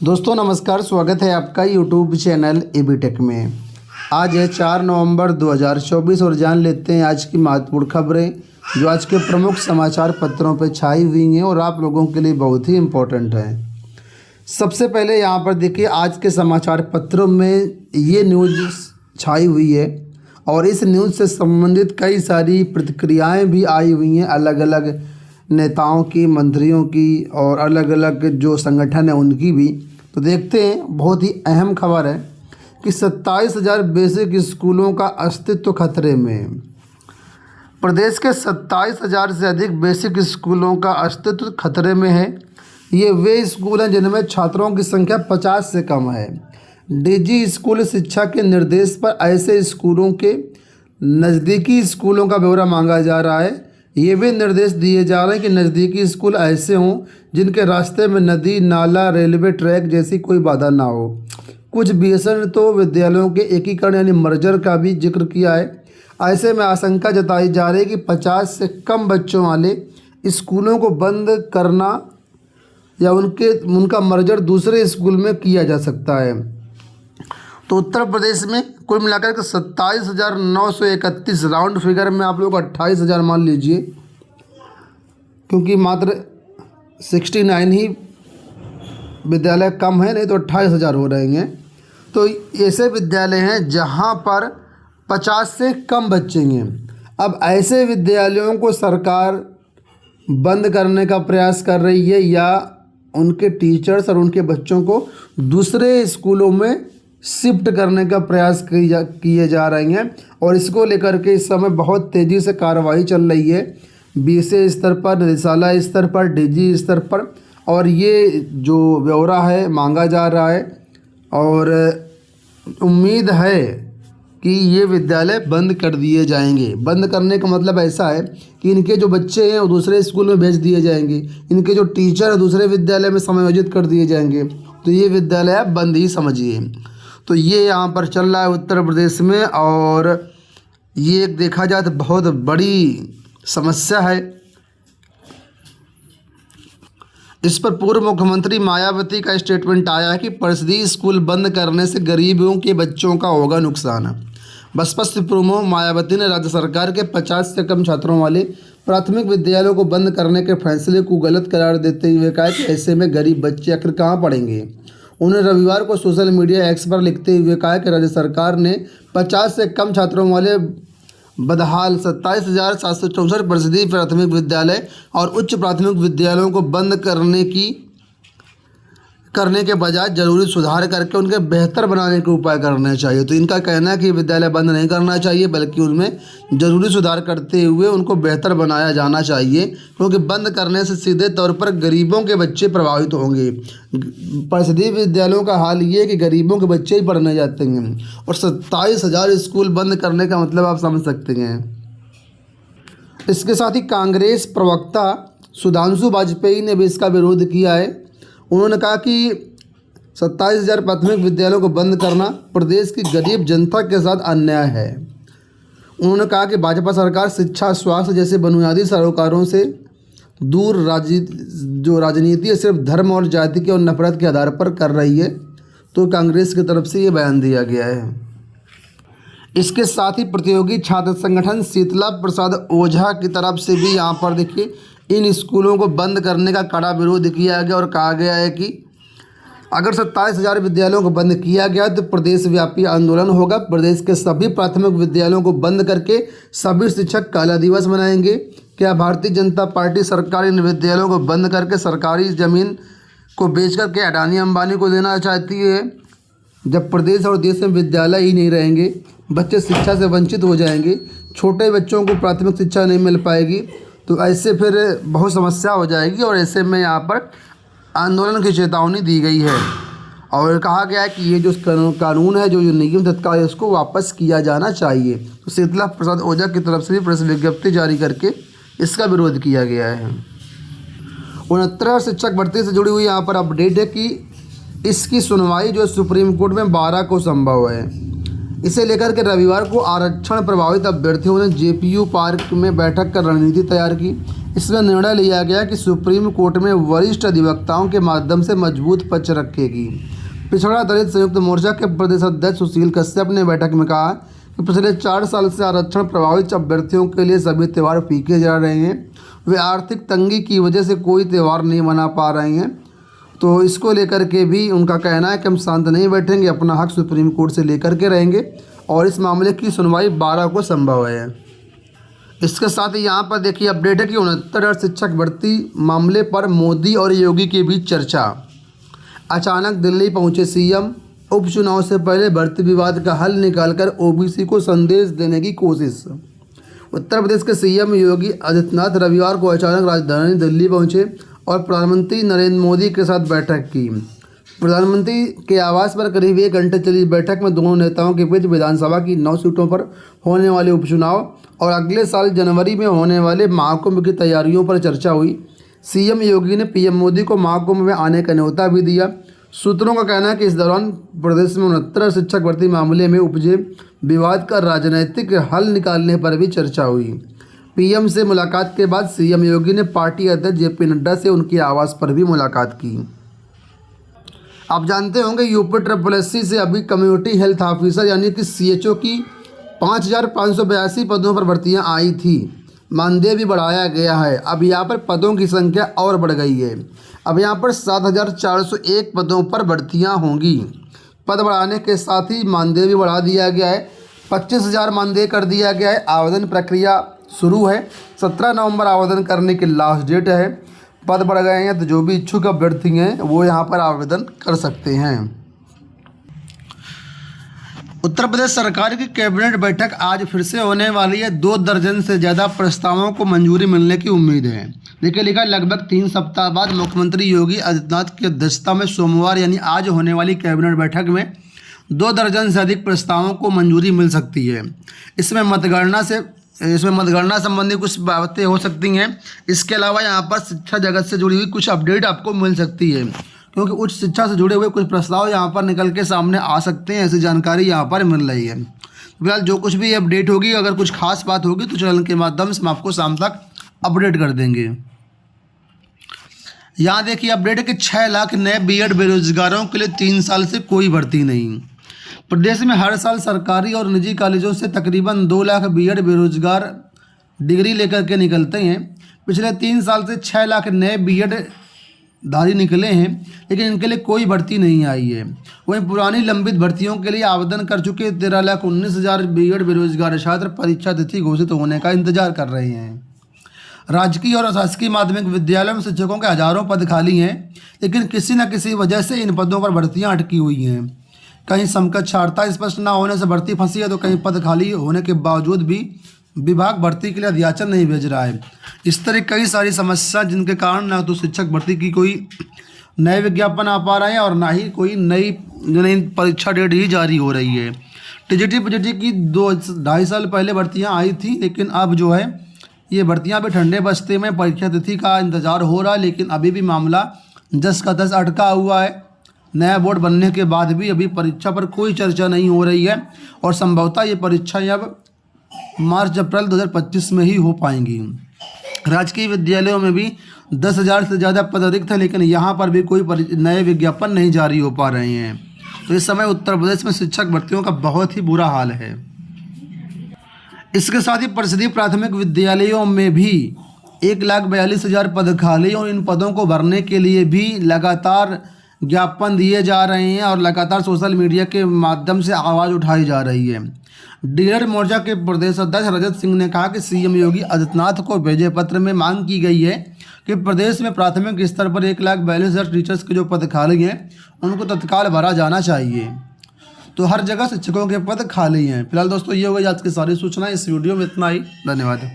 दोस्तों नमस्कार, स्वागत है आपका यूट्यूब चैनल एबी टेक में। आज है 4 नवंबर 2024 और जान लेते हैं आज की महत्वपूर्ण खबरें जो आज के प्रमुख समाचार पत्रों पर छाई हुई हैं और आप लोगों के लिए बहुत ही इम्पोर्टेंट है। सबसे पहले यहाँ पर देखिए, आज के समाचार पत्रों में ये न्यूज़ छाई हुई है और इस न्यूज़ से संबंधित कई सारी प्रतिक्रियाएँ भी आई हुई हैं, अलग अलग नेताओं की, मंत्रियों की और अलग अलग जो संगठन है उनकी भी। तो देखते हैं, बहुत ही अहम खबर है कि 27,000 बेसिक स्कूलों का अस्तित्व खतरे में। प्रदेश के 27,000 से अधिक बेसिक स्कूलों का अस्तित्व खतरे में है। ये वे स्कूल हैं जिनमें छात्रों की संख्या 50 से कम है। डीजी स्कूल शिक्षा के निर्देश पर ऐसे स्कूलों के नज़दीकी स्कूलों का ब्यौरा मांगा जा रहा है। ये भी निर्देश दिए जा रहे हैं कि नज़दीकी स्कूल ऐसे हों जिनके रास्ते में नदी, नाला, रेलवे ट्रैक जैसी कोई बाधा ना हो। कुछ बीएसएन ने तो विद्यालयों के एकीकरण यानी मर्जर का भी जिक्र किया है। ऐसे में आशंका जताई जा रही है कि 50 से कम बच्चों वाले स्कूलों को बंद करना या उनका मर्जर दूसरे स्कूल में किया जा सकता है। तो उत्तर प्रदेश में कुल मिलाकर के 27,931 राउंड फिगर में आप लोग 28,000 मान लीजिए, क्योंकि मात्र 69 ही विद्यालय कम है, नहीं तो 28,000 हो रहे हैं। तो ऐसे विद्यालय हैं जहां पर 50 से कम बच्चे हैं। अब ऐसे विद्यालयों को सरकार बंद करने का प्रयास कर रही है या उनके टीचर्स और उनके बच्चों को दूसरे स्कूलों में शिफ्ट करने का प्रयास किए जा रहे हैं। और इसको लेकर के इस समय बहुत तेज़ी से कार्रवाई चल रही है, बीसीए स्तर पर, निदेशालय स्तर पर, डीजी स्तर पर। और ये जो ब्यौरा है मांगा जा रहा है और उम्मीद है कि ये विद्यालय बंद कर दिए जाएंगे। बंद करने का मतलब ऐसा है कि इनके जो बच्चे हैं वो दूसरे स्कूल में भेज दिए जाएंगे, इनके जो टीचर हैं दूसरे विद्यालय में समायोजित कर दिए जाएंगे। तो ये विद्यालय आप बंद ही समझिए। तो ये यहाँ पर चल रहा है उत्तर प्रदेश में और ये एक देखा जाए तो बहुत बड़ी समस्या है। इस पर पूर्व मुख्यमंत्री मायावती का स्टेटमेंट आया है कि परिषदीय स्कूल बंद करने से गरीबों के बच्चों का होगा नुकसान। बसपा सुप्रीमो मायावती ने राज्य सरकार के 50 से कम छात्रों वाले प्राथमिक विद्यालयों को बंद करने के फैसले को गलत करार देते हुए कहा कि ऐसे में गरीब बच्चे आखिर कहाँ पढ़ेंगे। उन्होंने रविवार को सोशल मीडिया एक्स पर लिखते हुए कहा कि राज्य सरकार ने 50 से कम छात्रों वाले बदहाल 27,764 परिषदीय प्राथमिक विद्यालय और उच्च प्राथमिक विद्यालयों को बंद करने के बजाय जरूरी सुधार करके उनके बेहतर बनाने के उपाय करने चाहिए। तो इनका कहना है कि विद्यालय बंद नहीं करना चाहिए बल्कि उनमें जरूरी सुधार करते हुए उनको बेहतर बनाया जाना चाहिए, क्योंकि बंद करने से सीधे तौर पर गरीबों के बच्चे प्रभावित होंगे। परिषदीय विद्यालयों का हाल ये है कि गरीबों के बच्चे ही पढ़ने जाते हैं और 27,000 स्कूल बंद करने का मतलब आप समझ सकते हैं। इसके साथ ही कांग्रेस प्रवक्ता सुधांशु वाजपेयी ने भी इसका विरोध किया है। उन्होंने कहा कि 27,000 प्राथमिक विद्यालयों को बंद करना प्रदेश की गरीब जनता के साथ अन्याय है। उन्होंने कहा कि भाजपा सरकार शिक्षा, स्वास्थ्य जैसे बुनियादी सरोकारों से दूर राजनीति सिर्फ धर्म और जाति के और नफरत के आधार पर कर रही है। तो कांग्रेस की तरफ से ये बयान दिया गया है। इसके साथ ही प्रतियोगी छात्र संगठन शीतला प्रसाद ओझा की तरफ से भी यहाँ पर देखिए इन स्कूलों को बंद करने का कड़ा विरोध किया गया और कहा गया है कि अगर 27,000 विद्यालयों को बंद किया गया तो प्रदेश व्यापी आंदोलन होगा। प्रदेश के सभी प्राथमिक विद्यालयों को बंद करके सभी शिक्षक काला दिवस मनाएंगे। क्या भारतीय जनता पार्टी सरकार इन विद्यालयों को बंद करके सरकारी ज़मीन को बेच करके अडानी अंबानी को देना चाहती है? जब प्रदेश और देश में विद्यालय ही नहीं रहेंगे, बच्चे शिक्षा से वंचित हो जाएंगे, छोटे बच्चों को प्राथमिक शिक्षा नहीं मिल पाएगी, तो ऐसे फिर बहुत समस्या हो जाएगी। और ऐसे में यहाँ पर आंदोलन की चेतावनी दी गई है और कहा गया है कि ये जो कानून है, जो नियम तत्काल है, उसको वापस किया जाना चाहिए। तो शीतला प्रसाद ओझा की तरफ से भी प्रेस विज्ञप्ति जारी करके इसका विरोध किया गया है। 69 शिक्षक भर्ती से जुड़ी हुई यहाँ पर अपडेट है कि इसकी सुनवाई जो सुप्रीम कोर्ट में 12 को संभव है। इसे लेकर के रविवार को आरक्षण प्रभावित अभ्यर्थियों ने जेपीयू पार्क में बैठक कर रणनीति तैयार की। इसमें निर्णय लिया गया कि सुप्रीम कोर्ट में वरिष्ठ अधिवक्ताओं के माध्यम से मजबूत पक्ष रखेगी। पिछड़ा दलित संयुक्त मोर्चा के प्रदेश अध्यक्ष सुशील कश्यप ने बैठक में कहा कि पिछले 4 साल से आरक्षण प्रभावित अभ्यर्थियों के लिए सभी त्यौहार फीके जा रहे हैं। वे आर्थिक तंगी की वजह से कोई त्यौहार नहीं मना पा रहे हैं। तो इसको लेकर के भी उनका कहना है कि हम शांत नहीं बैठेंगे, अपना हक सुप्रीम कोर्ट से लेकर के रहेंगे और इस मामले की सुनवाई 12 को संभव है। इसके साथ ही यहाँ पर देखिए अपडेट है कि 69 शिक्षक भर्ती मामले पर मोदी और योगी के बीच चर्चा। अचानक दिल्ली पहुँचे सीएम, उपचुनाव से पहले भर्ती विवाद का हल निकालकर ओबीसी को संदेश देने की कोशिश। उत्तर प्रदेश के सीएम योगी आदित्यनाथ रविवार को अचानक राजधानी दिल्ली पहुँचे और प्रधानमंत्री नरेंद्र मोदी के साथ बैठक की। प्रधानमंत्री के आवास पर करीब 1 घंटे चली बैठक में दोनों नेताओं के बीच विधानसभा की 9 सीटों पर होने वाले उपचुनाव और अगले साल जनवरी में होने वाले महाकुंभ की तैयारियों पर चर्चा हुई। सीएम योगी ने पीएम मोदी को महाकुंभ में आने का न्योता भी दिया। सूत्रों का कहना है कि इस दौरान प्रदेश में 69 शिक्षक भर्ती मामले में उपजे विवाद का राजनीतिक हल निकालने पर भी चर्चा हुई। पीएम से मुलाकात के बाद सीएम योगी ने पार्टी अध्यक्ष जेपी नड्डा से उनके आवास पर भी मुलाकात की। आप जानते होंगे यूपी SSSC से अभी कम्युनिटी हेल्थ ऑफिसर यानी कि CHO की 5,582 पदों पर भर्तियां आई थी। मानदेय भी बढ़ाया गया है। अब यहाँ पर पदों की संख्या और बढ़ गई है। अब यहाँ पर 7,401 पदों पर भर्तियां होंगी। पद बढ़ाने के साथ ही मानदेय भी बढ़ा दिया गया है। 25,000 मानदेय कर दिया गया है। आवेदन प्रक्रिया शुरू है। 17 नवंबर आवेदन करने की लास्ट डेट है। पद बढ़ गए हैं तो जो भी इच्छुक अभ्यर्थी हैं वो यहाँ पर आवेदन कर सकते हैं। उत्तर प्रदेश सरकार की कैबिनेट बैठक आज फिर से होने वाली है। 2 दर्जन से ज़्यादा प्रस्तावों को मंजूरी मिलने की उम्मीद है। देखिए लिखा लगभग 3 सप्ताह बाद मुख्यमंत्री योगी आदित्यनाथ की अध्यक्षता में सोमवार यानी आज होने वाली कैबिनेट बैठक में 2 दर्जन से अधिक प्रस्तावों को मंजूरी मिल सकती है। इसमें मतगणना संबंधी कुछ बातें हो सकती हैं। इसके अलावा यहाँ पर शिक्षा जगत से जुड़ी हुई कुछ अपडेट आपको मिल सकती है, क्योंकि उच्च शिक्षा से जुड़े हुए कुछ प्रस्ताव यहाँ पर निकल के सामने आ सकते हैं। ऐसी जानकारी यहाँ पर मिल रही है। फिलहाल जो कुछ भी अपडेट होगी, अगर कुछ खास बात होगी तो चैनल के माध्यम से हम आपको शाम तक अपडेट कर देंगे। यहाँ देखिए अपडेट है कि 6 लाख नए बीएड बेरोजगारों के लिए 3 साल से कोई भर्ती नहीं। प्रदेश में हर साल सरकारी और निजी कॉलेजों से तकरीबन 2 लाख बीएड बेरोजगार डिग्री लेकर के निकलते हैं। पिछले 3 साल से 6 लाख नए बीएड धारी निकले हैं, लेकिन इनके लिए कोई भर्ती नहीं आई है। वहीं पुरानी लंबित भर्तियों के लिए आवेदन कर चुके 13,19,000 बीएड बेरोजगार छात्र परीक्षा तिथि घोषित होने का इंतजार कर रहे हैं। राजकीय और अशासकीय माध्यमिक विद्यालयों में शिक्षकों के हजारों पद खाली हैं, लेकिन किसी न किसी वजह से इन पदों पर भर्तियां अटकी हुई हैं। कहीं समकक्षार्हता स्पष्ट न होने से भर्ती फंसी है, तो कहीं पद खाली होने के बावजूद भी विभाग भर्ती के लिए अध्याचन नहीं भेज रहा है। इस तरह कई सारी समस्या जिनके कारण ना तो शिक्षक भर्ती की कोई नए विज्ञापन आ पा रहे हैं और ना ही कोई नई परीक्षा डेट ही जारी हो रही है। टीजीटी की 2-2.5 साल पहले भर्तियां आई थी, लेकिन अब जो है ये भर्तियां भी ठंडे बस्ते में परीक्षा तिथि का इंतजार हो रहा है, लेकिन अभी भी मामला जस का तस अटका हुआ है। नया बोर्ड बनने के बाद भी अभी परीक्षा पर कोई चर्चा नहीं हो रही है और संभवतः ये परीक्षाएं अब मार्च-अप्रैल 2025 में ही हो पाएंगी। राजकीय विद्यालयों में भी 10,000 से ज़्यादा पद रिक्त हैं, लेकिन यहाँ पर भी कोई नए विज्ञापन नहीं जारी हो पा रहे हैं। तो इस समय उत्तर प्रदेश में शिक्षक भर्तियों का बहुत ही बुरा हाल है। इसके साथ ही परिषदीय प्राथमिक विद्यालयों में भी 1,42,000 पद खाली और इन पदों को भरने के लिए भी लगातार ज्ञापन दिए जा रहे हैं और लगातार सोशल मीडिया के माध्यम से आवाज़ उठाई जा रही है। डीलर मोर्चा के प्रदेश अध्यक्ष रजत सिंह ने कहा कि सीएम योगी आदित्यनाथ को भेजे पत्र में मांग की गई है कि प्रदेश में प्राथमिक स्तर पर 1,42,000 टीचर्स के जो पद खाली हैं उनको तत्काल भरा जाना चाहिए। तो हर जगह शिक्षकों के पद खाली हैं। फिलहाल दोस्तों ये हो गई आज की सारी सूचनाएं। इस वीडियो में इतना ही। धन्यवाद।